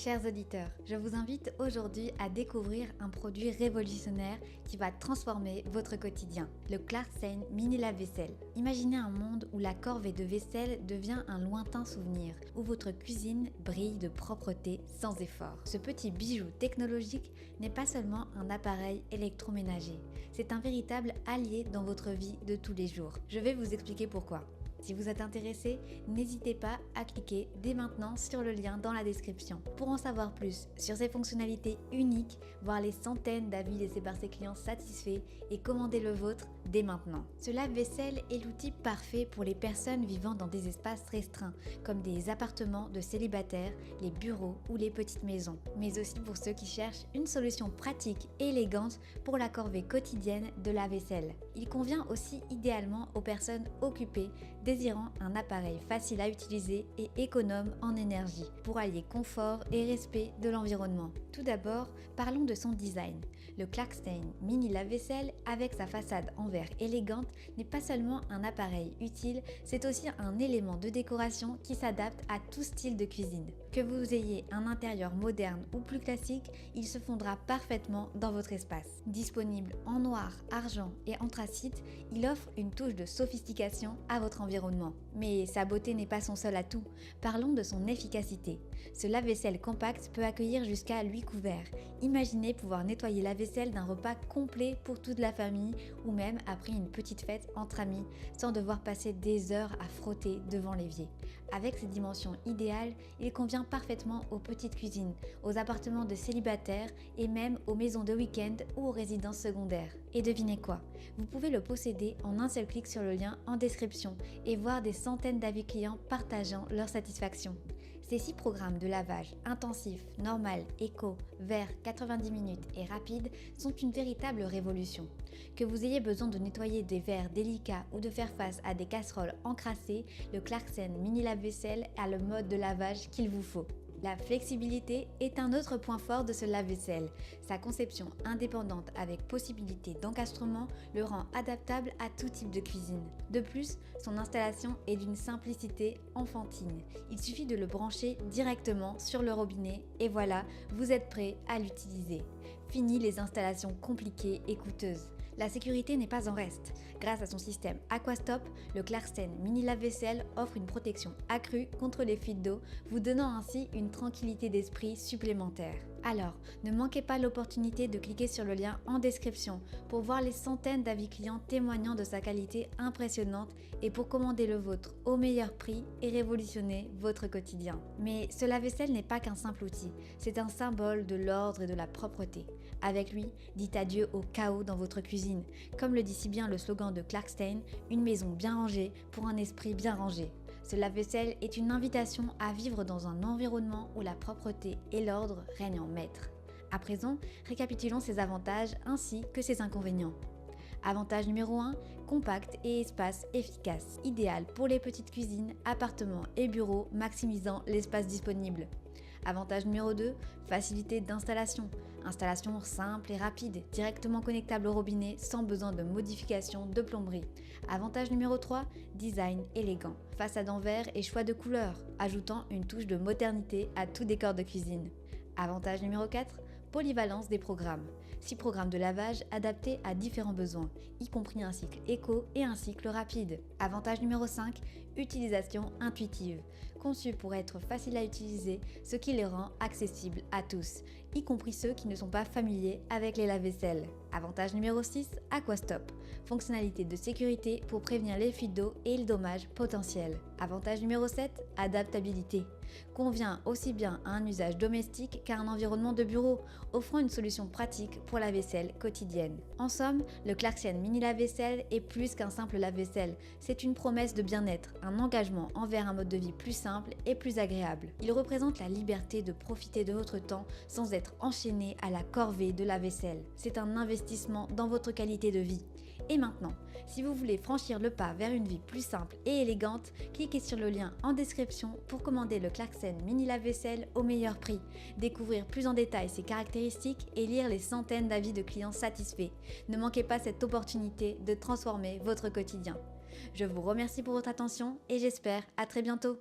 Chers auditeurs, je vous invite aujourd'hui à découvrir un produit révolutionnaire qui va transformer votre quotidien, le Clarkson Mini Lave-Vaisselle. Imaginez un monde où la corvée de vaisselle devient un lointain souvenir, où votre cuisine brille de propreté sans effort. Ce petit bijou technologique n'est pas seulement un appareil électroménager, c'est un véritable allié dans votre vie de tous les jours. Je vais vous expliquer pourquoi. Si vous êtes intéressé, n'hésitez pas à cliquer dès maintenant sur le lien dans la description. Pour en savoir plus sur ses fonctionnalités uniques, voir les centaines d'avis laissés par ses clients satisfaits et commander le vôtre dès maintenant. Ce lave-vaisselle est l'outil parfait pour les personnes vivant dans des espaces restreints, comme des appartements de célibataires, les bureaux ou les petites maisons. Mais aussi pour ceux qui cherchent une solution pratique et élégante pour la corvée quotidienne de la vaisselle. Il convient aussi idéalement aux personnes occupées désirant un appareil facile à utiliser et économe en énergie pour allier confort et respect de l'environnement. Tout d'abord, parlons de son design. Le Clarkson Mini Lave-Vaisselle, avec sa façade en verre élégante, n'est pas seulement un appareil utile, c'est aussi un élément de décoration qui s'adapte à tout style de cuisine. Que vous ayez un intérieur moderne ou plus classique, il se fondra parfaitement dans votre espace. Disponible en noir, argent et anthracite, il offre une touche de sophistication à votre environnement. Mais sa beauté n'est pas son seul atout. Parlons de son efficacité. Ce lave-vaisselle compact peut accueillir jusqu'à 8 couverts. Imaginez pouvoir nettoyer la vaisselle d'un repas complet pour toute la famille ou même après une petite fête entre amis sans devoir passer des heures à frotter devant l'évier. Avec ses dimensions idéales, il convient parfaitement aux petites cuisines, aux appartements de célibataires et même aux maisons de week-end ou aux résidences secondaires. Et devinez quoi? Vous pouvez le posséder en un seul clic sur le lien en description et voir des centaines d'avis clients partageant leur satisfaction. Ces 6 programmes de lavage intensif, normal, éco, vert, 90 minutes et rapide sont une véritable révolution. Que vous ayez besoin de nettoyer des verres délicats ou de faire face à des casseroles encrassées, le Clarkson Mini Lave-Vaisselle a le mode de lavage qu'il vous faut. La flexibilité est un autre point fort de ce lave-vaisselle. Sa conception indépendante avec possibilité d'encastrement le rend adaptable à tout type de cuisine. De plus, son installation est d'une simplicité enfantine. Il suffit de le brancher directement sur le robinet et voilà, vous êtes prêt à l'utiliser. Fini les installations compliquées et coûteuses. La sécurité n'est pas en reste. Grâce à son système Aquastop, le Clarkson Mini Lave-Vaisselle offre une protection accrue contre les fuites d'eau, vous donnant ainsi une tranquillité d'esprit supplémentaire. Alors, ne manquez pas l'opportunité de cliquer sur le lien en description pour voir les centaines d'avis clients témoignant de sa qualité impressionnante et pour commander le vôtre au meilleur prix et révolutionner votre quotidien. Mais ce lave-vaisselle n'est pas qu'un simple outil, c'est un symbole de l'ordre et de la propreté. Avec lui, dites adieu au chaos dans votre cuisine. Comme le dit si bien le slogan de Clarkson, une maison bien rangée pour un esprit bien rangé. Ce lave-vaisselle est une invitation à vivre dans un environnement où la propreté et l'ordre règnent en maître. À présent, récapitulons ses avantages ainsi que ses inconvénients. Avantage numéro 1, compact et espace efficace, idéal pour les petites cuisines, appartements et bureaux, maximisant l'espace disponible. Avantage numéro 2, facilité d'installation. Installation simple et rapide, directement connectable au robinet sans besoin de modification de plomberie. Avantage numéro 3, design élégant. Façade en verre et choix de couleurs, ajoutant une touche de modernité à tout décor de cuisine. Avantage numéro 4, polyvalence des programmes. 6 programmes de lavage adaptés à différents besoins, y compris un cycle éco et un cycle rapide. Avantage numéro 5, utilisation intuitive. Conçu pour être facile à utiliser, ce qui les rend accessibles à tous, y compris ceux qui ne sont pas familiers avec les lave-vaisselle. Avantage numéro 6, Aquastop. Fonctionnalité de sécurité pour prévenir les fuites d'eau et le dommage potentiel. Avantage numéro 7, adaptabilité. Convient aussi bien à un usage domestique qu'à un environnement de bureau, offrant une solution pratique pour la vaisselle quotidienne. En somme, le Clarkson Mini Lave-Vaisselle est plus qu'un simple lave-vaisselle. C'est une promesse de bien-être, un engagement envers un mode de vie plus simple et plus agréable. Il représente la liberté de profiter de votre temps sans être enchaîné à la corvée de la vaisselle. C'est un investissement dans votre qualité de vie. Et maintenant, si vous voulez franchir le pas vers une vie plus simple et élégante, cliquez sur le lien en description pour commander le Clarkson Mini Lave-Vaisselle au meilleur prix, découvrir plus en détail ses caractéristiques et lire les centaines d'avis de clients satisfaits. Ne manquez pas cette opportunité de transformer votre quotidien. Je vous remercie pour votre attention et j'espère à très bientôt.